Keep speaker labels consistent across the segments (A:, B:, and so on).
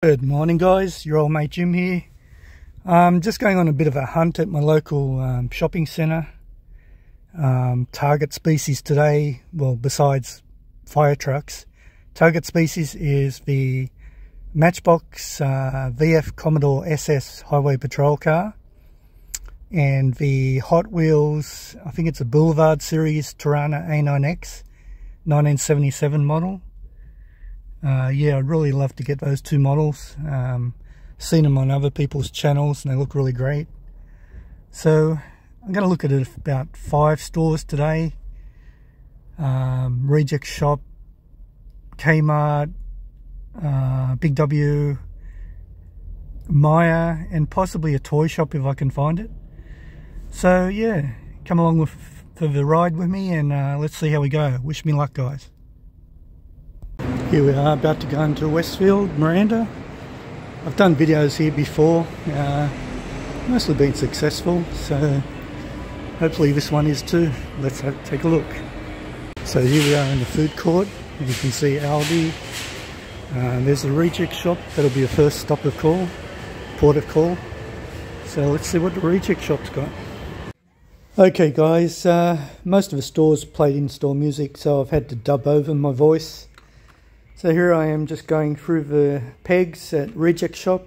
A: Good morning, guys. Your old mate Jim here. Just going on a bit of a hunt at my local shopping centre. Target species today, well, besides fire trucks, target species is the Matchbox VF Commodore SS highway patrol car and the Hot Wheels, I think it's a Boulevard series Torana A9X 1977 model. Yeah, I'd really love to get those two models. Seen them on other people's channels and they look really great. So I'm going to look at about 5 stores today. Reject Shop, Kmart, Big W, Maya, and possibly a toy shop if I can find it. So yeah, come along for the ride with me and let's see how we go. Wish me luck, guys. Here we are, about to go into Westfield, Miranda. I've done videos here before, mostly been successful, so hopefully this one is too. Let's take a look. So here we are in the food court, and you can see Aldi. There's the Reject Shop, that'll be the first stop of call, port of call. So let's see what the Reject Shop's got. Okay guys, most of the stores played in-store music, so I've had to dub over my voice. So here I am just going through the pegs at Reject Shop.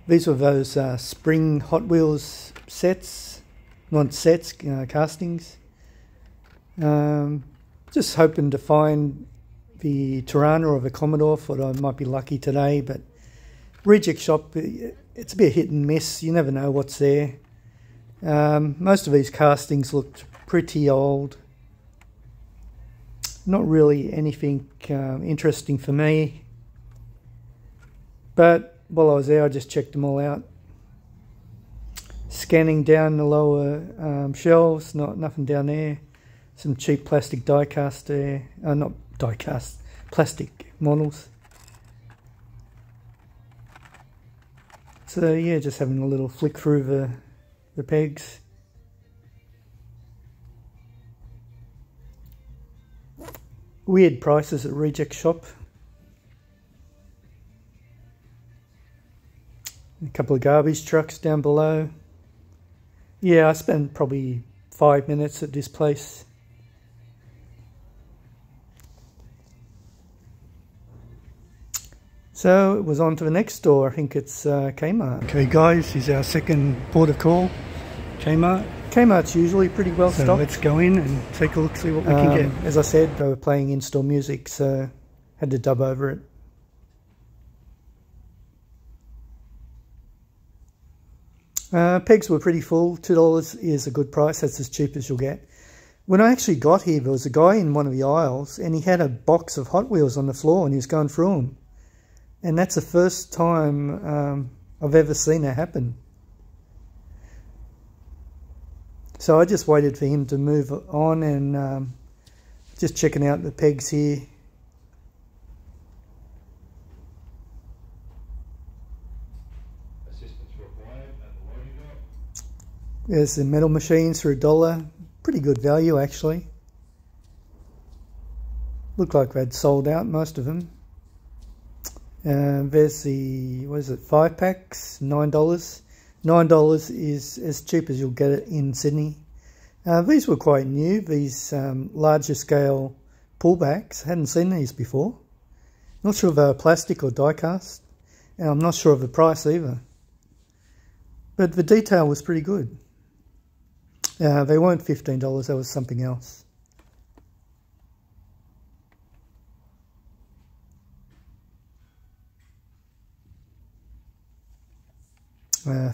A: These were those spring Hot Wheels sets, not sets, castings. Just hoping to find the Torana or the Commodore. Thought I might be lucky today, but Reject Shop, it's a bit hit and miss. You never know what's there. Most of these castings looked pretty old. Not really anything interesting for me, but while I was there I just checked them all out. Scanning down the lower shelves, nothing down there. Some cheap plastic diecast there, not diecast, plastic models. So yeah, just having a little flick through the pegs. Weird prices at Reject Shop. A couple of garbage trucks down below. Yeah, I spent probably 5 minutes at this place. So it was on to the next store. I think it's Kmart. Okay guys, here's our second port of call, Kmart. Kmart's usually pretty well stocked. So let's go in and take a look, see what we can get. As I said, they were playing in-store music, so had to dub over it. Pegs were pretty full. $2 is a good price. That's as cheap as you'll get. When I actually got here, there was a guy in one of the aisles and he had a box of Hot Wheels on the floor and he was going through them. And that's the first time I've ever seen that happen. So I just waited for him to move on and just checking out the pegs here.
B: Assistance required at the loading dock.
A: There's the metal machines for $1. Pretty good value actually. Looked like they'd sold out, most of them. There's the, what is it, 5-packs, $9. $9 is as cheap as you'll get it in Sydney. These were quite new, these larger scale pullbacks. I hadn't seen these before. Not sure if they were plastic or die-cast, and I'm not sure of the price either. But the detail was pretty good. They weren't $15, that was something else.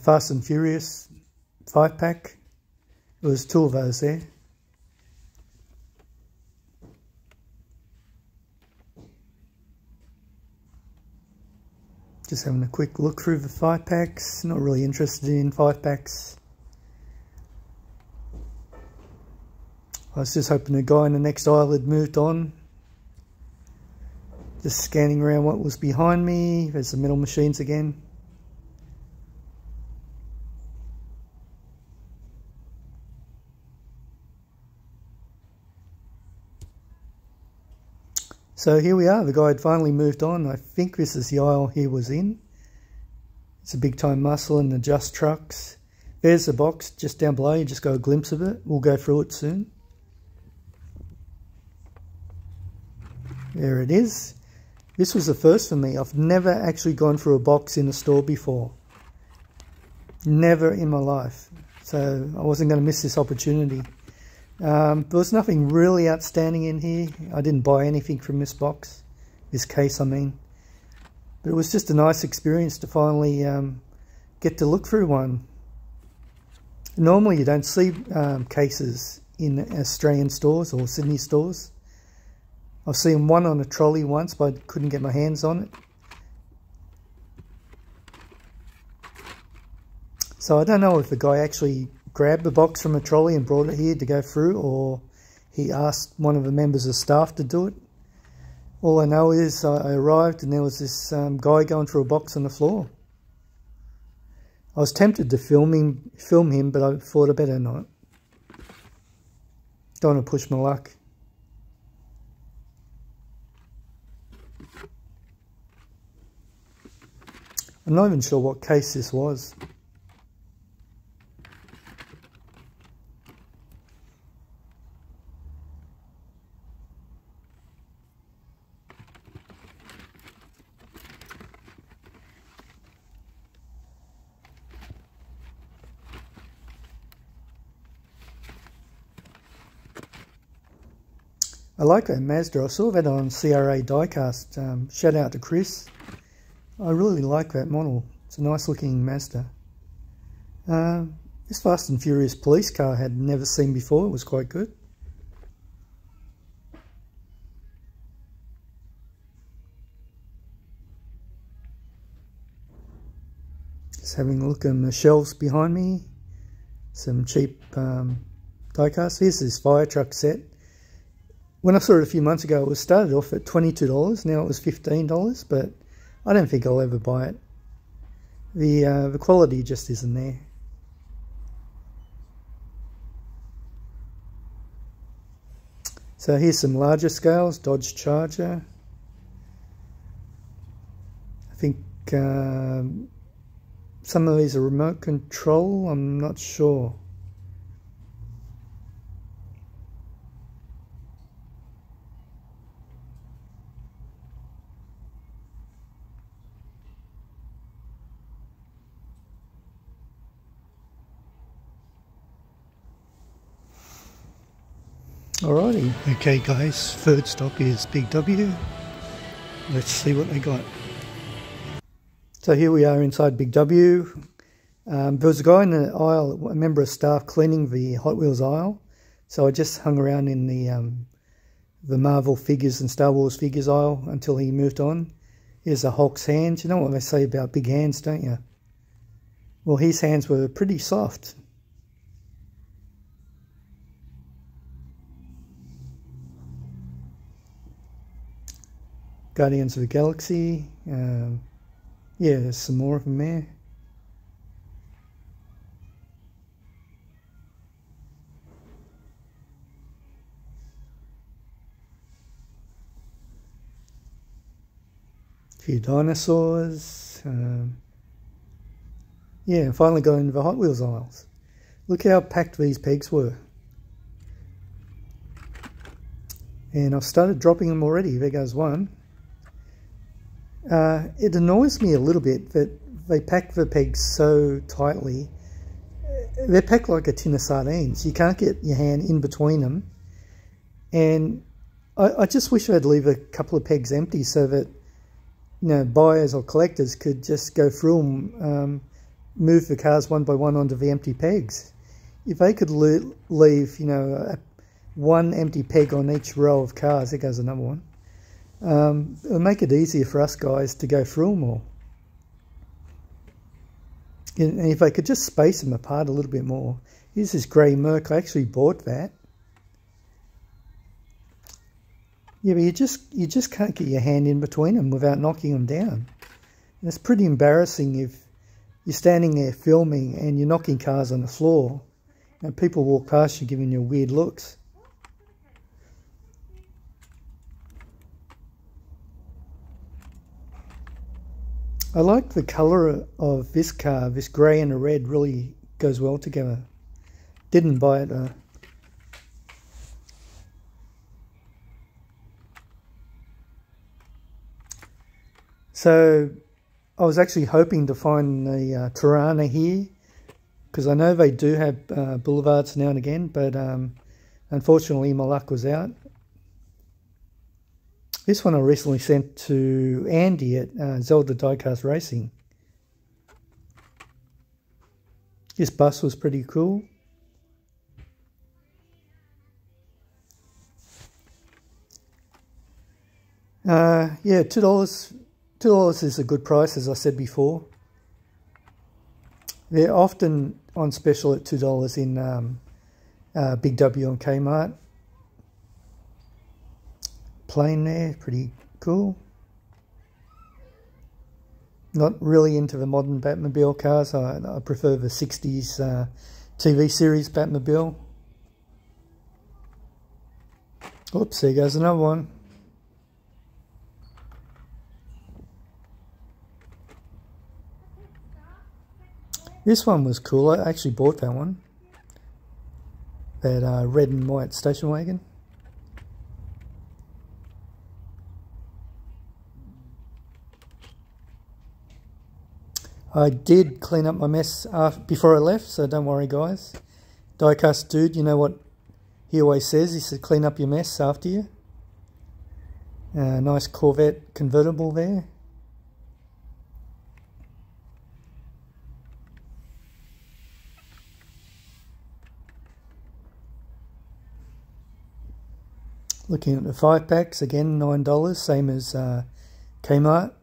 A: Fast and Furious 5-pack. There was 2 of those there. Just having a quick look through the 5-packs. Not really interested in 5-packs. I was just hoping the guy in the next aisle had moved on. Just scanning around what was behind me. There's the metal machines again. So here we are, the guy had finally moved on. I think this is the aisle he was in. It's a big time muscle and the Just trucks. There's the box just down below, you just got a glimpse of it. We'll go through it soon. There it is. This was the first for me. I've never actually gone through a box in a store before. Never in my life. So I wasn't going to miss this opportunity. There was nothing really outstanding in here. I didn't buy anything from this box. This case, I mean. But it was just a nice experience to finally get to look through one. Normally you don't see cases in Australian stores or Sydney stores. I've seen one on a trolley once, but I couldn't get my hands on it. So I don't know if the guy actually grabbed the box from a trolley and brought it here to go through, or he asked one of the members of staff to do it. All I know is I arrived and there was this guy going through a box on the floor. I was tempted to film him, but I thought I better not. Don't want to push my luck. I'm not even sure what case this was. I like that Mazda. I saw that on CRA Diecast. Shout out to Chris. I really like that model. It's a nice looking Mazda. This Fast and Furious police car I had never seen before. It was quite good. Just having a look on the shelves behind me. Some cheap diecast. Here's this fire truck set. When I saw it a few months ago, it was started off at $22. Now it was $15, but I don't think I'll ever buy it. The quality just isn't there. So here's some larger scales, Dodge Charger. I think some of these are remote control, I'm not sure. Alrighty. Okay guys, third stop is Big W. Let's see what they got. So here we are inside Big W. There was a guy in the aisle, a member of staff, cleaning the Hot Wheels aisle. So I just hung around in the Marvel figures and Star Wars figures aisle until he moved on. Here's the Hulk's hands. You know what they say about big hands, don't you? Well, his hands were pretty soft. Guardians of the Galaxy. Yeah, there's some more of them there. A few dinosaurs. Yeah, finally got into the Hot Wheels aisles. Look how packed these pegs were. And I've started dropping them already. There goes one. It annoys me a little bit that they pack the pegs so tightly. They're packed like a tin of sardines. You can't get your hand in between them. And I just wish I'd leave a couple of pegs empty so that, you know, buyers or collectors could just go through them, move the cars one by one onto the empty pegs. If they could leave, you know, one empty peg on each row of cars, there goes another one. It'll make it easier for us guys to go through them all. And if I could just space them apart a little bit more. Here's this grey Merc. I actually bought that. Yeah, but you just can't get your hand in between them without knocking them down. And it's pretty embarrassing if you're standing there filming and you're knocking cars on the floor and people walk past you giving you weird looks. I like the colour of this car. This grey and the red really goes well together. Didn't buy it though. So I was actually hoping to find the Torana here, because I know they do have boulevards now and again, but unfortunately my luck was out. This one I recently sent to Andy at Zelda Diecast Racing. This bus was pretty cool. Yeah, $2. $2 is a good price, as I said before. They're often on special at $2 in Big W and Kmart. Plane there, pretty cool. Not really into the modern Batmobile cars. I prefer the 60s TV series Batmobile. Oops, there goes another one. This one was cool. I actually bought that one. That red and white station wagon. I did clean up my mess before I left, so don't worry guys. Diecast dude, you know what he always says, he said clean up your mess after you. Nice Corvette convertible there. Looking at the 5-packs, again $9, same as Kmart.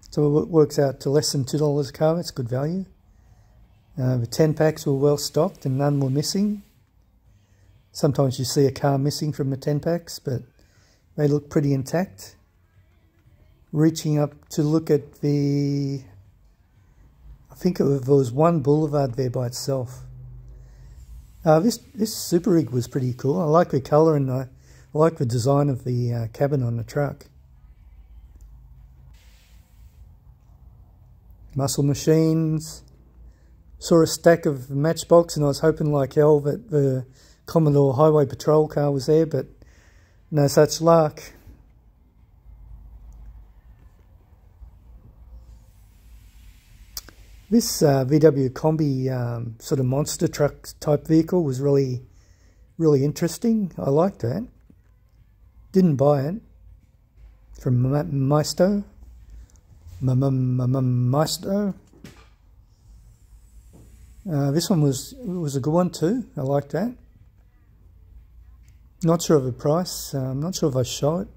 A: So it works out to less than $2 a car. It's good value. The 10-packs were well stocked and none were missing. Sometimes you see a car missing from the 10-packs, but they look pretty intact. Reaching up to look at the... I think there was one Boulevard there by itself. This Super Rig was pretty cool. I like the colour and I like the design of the cabin on the truck. Muscle machines. Saw a stack of Matchbox and I was hoping like hell that the Commodore Highway Patrol car was there, but no such luck. This VW Combi sort of monster truck type vehicle was really interesting. I liked that. Didn't buy it. From Maisto. Maisto. This one was a good one too. I liked that. Not sure of the price. I'm not sure if I show it.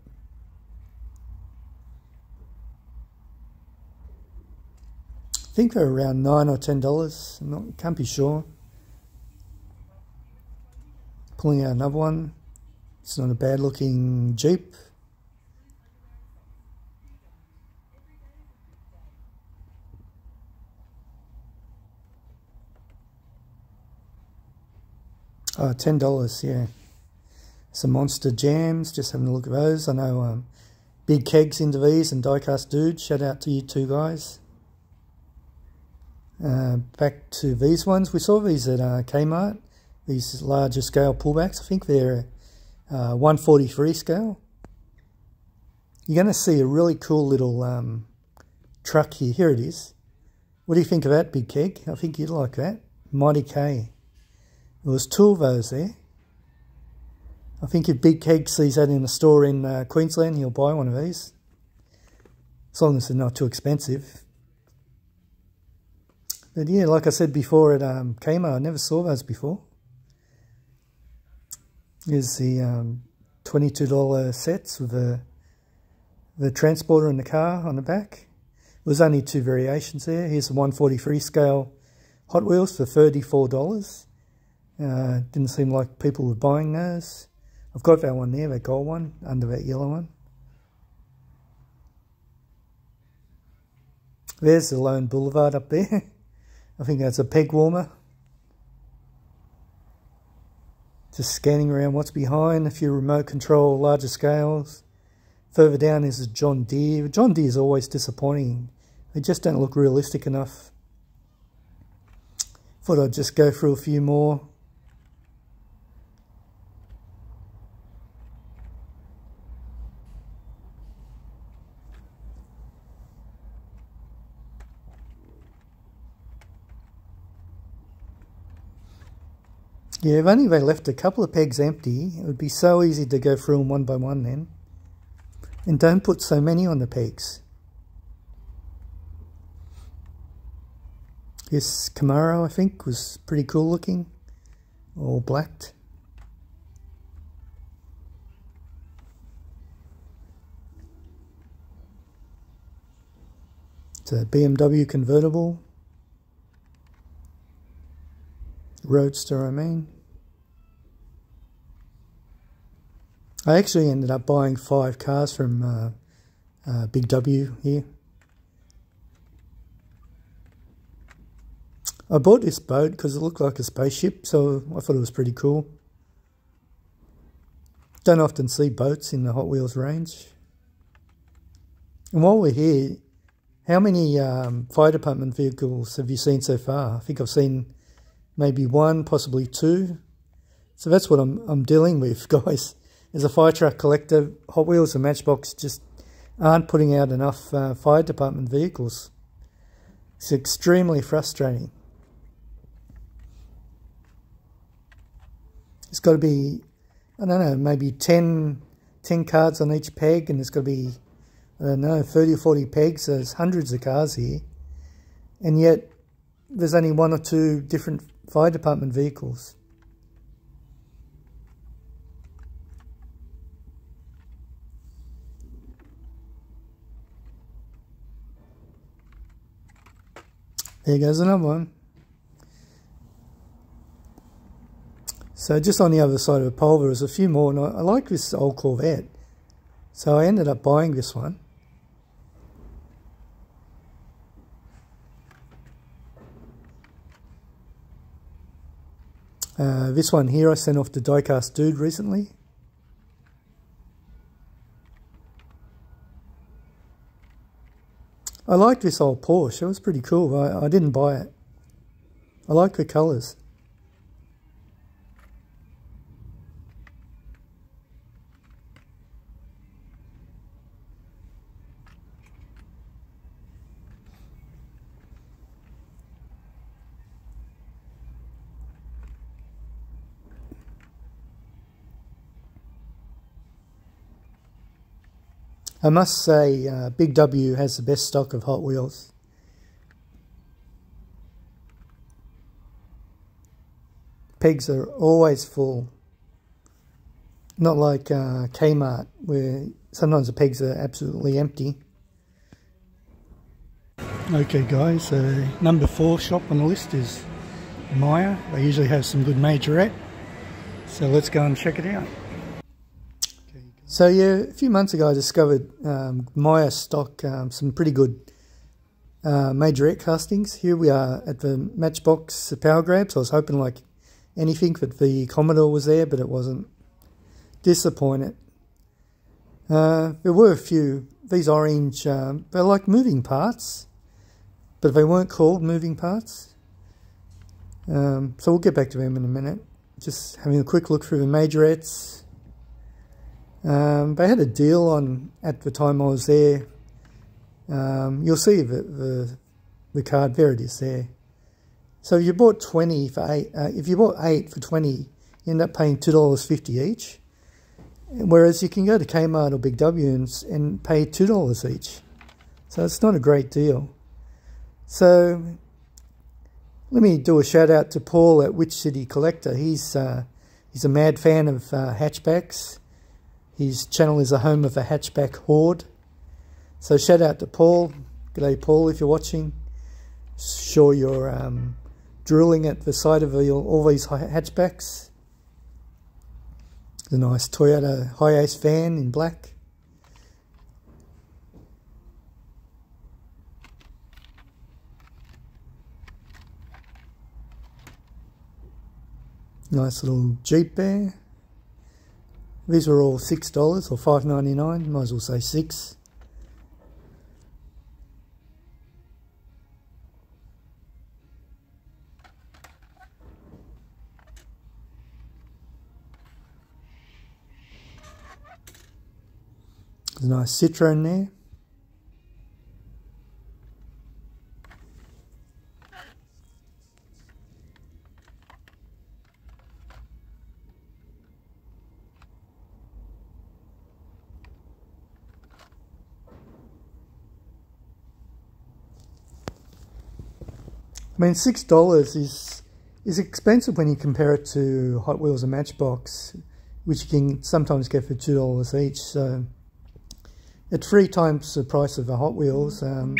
A: I think they're around $9 or $10. Can't be sure. Pulling out another one. It's not a bad looking Jeep. Oh, $10, yeah. Some Monster Jams, just having a look at those. I know Big Kegs into these and Diecast Dude. Shout out to you two guys. Back to these ones. We saw these at Kmart. These larger scale pullbacks. I think they're 143 scale. You're going to see a really cool little truck here. Here it is. What do you think of that, Big Keg? I think you'd like that. Mighty K. There was two of those there. I think if Big Keg sees that in a store in Queensland, he'll buy one of these. As long as they're not too expensive. But yeah, like I said before at Kmart, I never saw those before. Here's the $22 sets with the transporter and the car on the back. There's only two variations there. Here's the 143 scale Hot Wheels for $34. Didn't seem like people were buying those. I've got that one there, that gold one, under that yellow one. There's the Lone Boulevard up there. I think that's a peg warmer. Just scanning around what's behind, a few remote control, larger scales. Further down is a John Deere. John Deere is always disappointing. They just don't look realistic enough. Thought I'd just go through a few more. Yeah, if only they left a couple of pegs empty, it would be so easy to go through them one by one then. And don't put so many on the pegs. This Camaro, I think, was pretty cool looking. All blacked. It's a BMW convertible. Roadster, I mean. I actually ended up buying 5 cars from Big W here. I bought this boat because it looked like a spaceship, so I thought it was pretty cool. Don't often see boats in the Hot Wheels range. And while we're here, how many fire department vehicles have you seen so far? I think I've seen maybe 1, possibly 2. So that's what I'm dealing with, guys. As a fire truck collector, Hot Wheels and Matchbox just aren't putting out enough fire department vehicles. It's extremely frustrating. It's got to be, I don't know, maybe 10 cards on each peg, and there's got to be, I don't know, 30 or 40 pegs. So there's hundreds of cars here. And yet, there's only 1 or 2 different fire department vehicles. There goes another one. So just on the other side of the pole, there's a few more, and I like this old Corvette. So I ended up buying this one. This one here I sent off to Diecast Dude recently. I liked this old Porsche. It was pretty cool. I didn't buy it. I like the colours. I must say, Big W has the best stock of Hot Wheels. Pegs are always full. Not like Kmart, where sometimes the pegs are absolutely empty. Okay guys, number 4 shop on the list is Maya. They usually have some good majorette. So let's go and check it out. So yeah, a few months ago I discovered Maya stock some pretty good majorette castings. Here we are at the Matchbox Power Grab, so I was hoping like anything that the Commodore was there, but it wasn't. Disappointed. There were a few, these orange, they're like moving parts, but they weren't called moving parts. So we'll get back to them in a minute. Just having a quick look through the majorettes. They had a deal on at the time I was there. You'll see the card, there it is there. So if you bought 20 for 8, if you bought 8 for 20, you end up paying $2.50 each. Whereas you can go to Kmart or Big W and pay $2 each. So it's not a great deal. So let me do a shout out to Paul at Which City Collector. He's a mad fan of hatchbacks. His channel is a home of a hatchback horde. So shout out to Paul. G'day Paul if you're watching. Sure you're drooling at the sight of all these hatchbacks. The nice Toyota Hi-Ace van in black. Nice little Jeep there. These were all $6 or $5.99, might as well say 6. There's a nice Citroen there. I mean, $6 is expensive when you compare it to Hot Wheels and Matchbox, which you can sometimes get for $2 each. So at 3 times the price of a Hot Wheels, are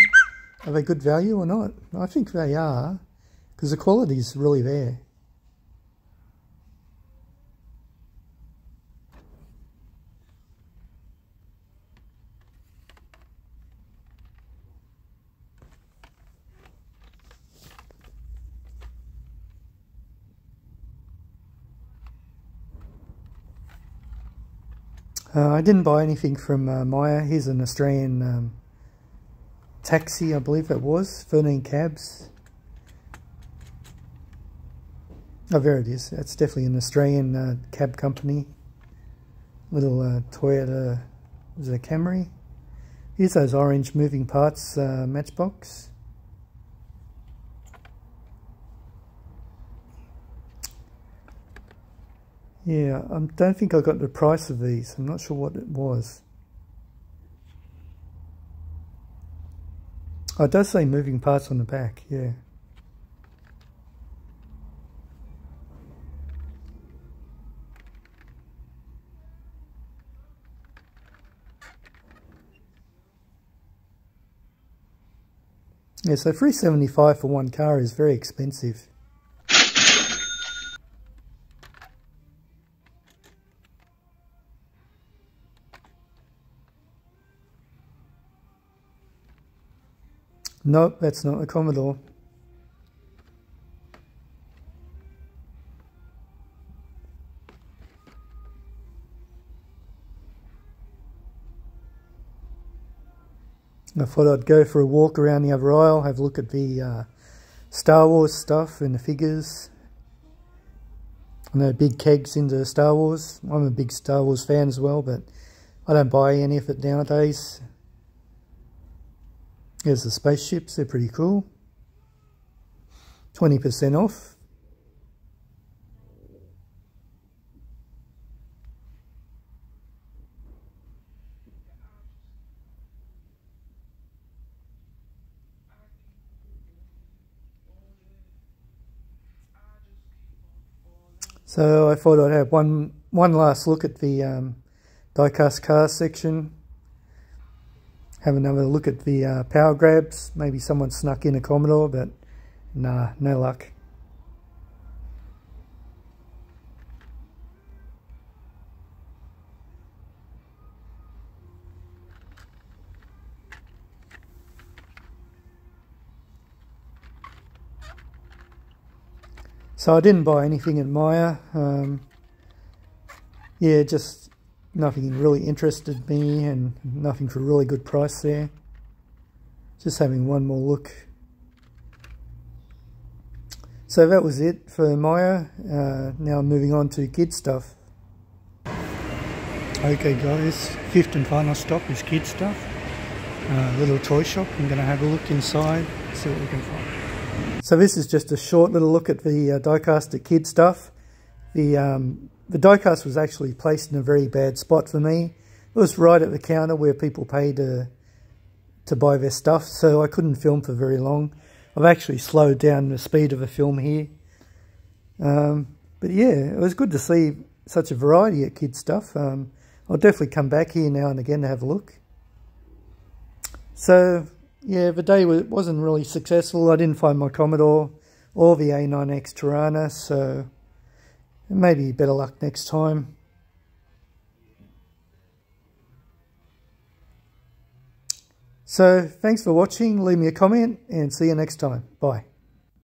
A: they good value or not? I think they are, because the quality is really there. I didn't buy anything from Myer. Here's an Australian taxi, I believe it was, 13 cabs. Oh, there it is. That's definitely an Australian cab company. Little Toyota, was it a Camry? Here's those orange moving parts Matchbox. Yeah, I don't think I got the price of these. I'm not sure what it was. Oh, it does say moving parts on the back, yeah. Yeah, so $375 for one car is very expensive. Nope, that's not a Commodore. I thought I'd go for a walk around the other aisle, have a look at the Star Wars stuff and the figures. I know big kegs into Star Wars. I'm a big Star Wars fan as well, but I don't buy any of it nowadays. Here's the spaceships, they're pretty cool. 20% off. So I thought I'd have one last look at the Diecast cars section. Have another look at the power grabs. Maybe someone snuck in a Commodore, but nah, no luck. So I didn't buy anything at Myer. Yeah, just nothing really interested me and nothing for a really good price there. Just having one more look. So that was it for Myer. Now I'm moving on to kid stuff. Okay guys, fifth and final stop is kid stuff. Little toy shop. I'm going to have a look inside, see what we can find. So this is just a short little look at the Diecast kid stuff. The Diecast was actually placed in a very bad spot for me. It was right at the counter where people pay to buy their stuff, so I couldn't film for very long. I've actually slowed down the speed of the film here. But yeah, it was good to see such a variety of kid stuff. I'll definitely come back here now and again to have a look. So yeah, the day wasn't really successful. I didn't find my Commodore or the A9X Torana, so maybe better luck next time. So thanks for watching. Leave me a comment and see you next time. Bye.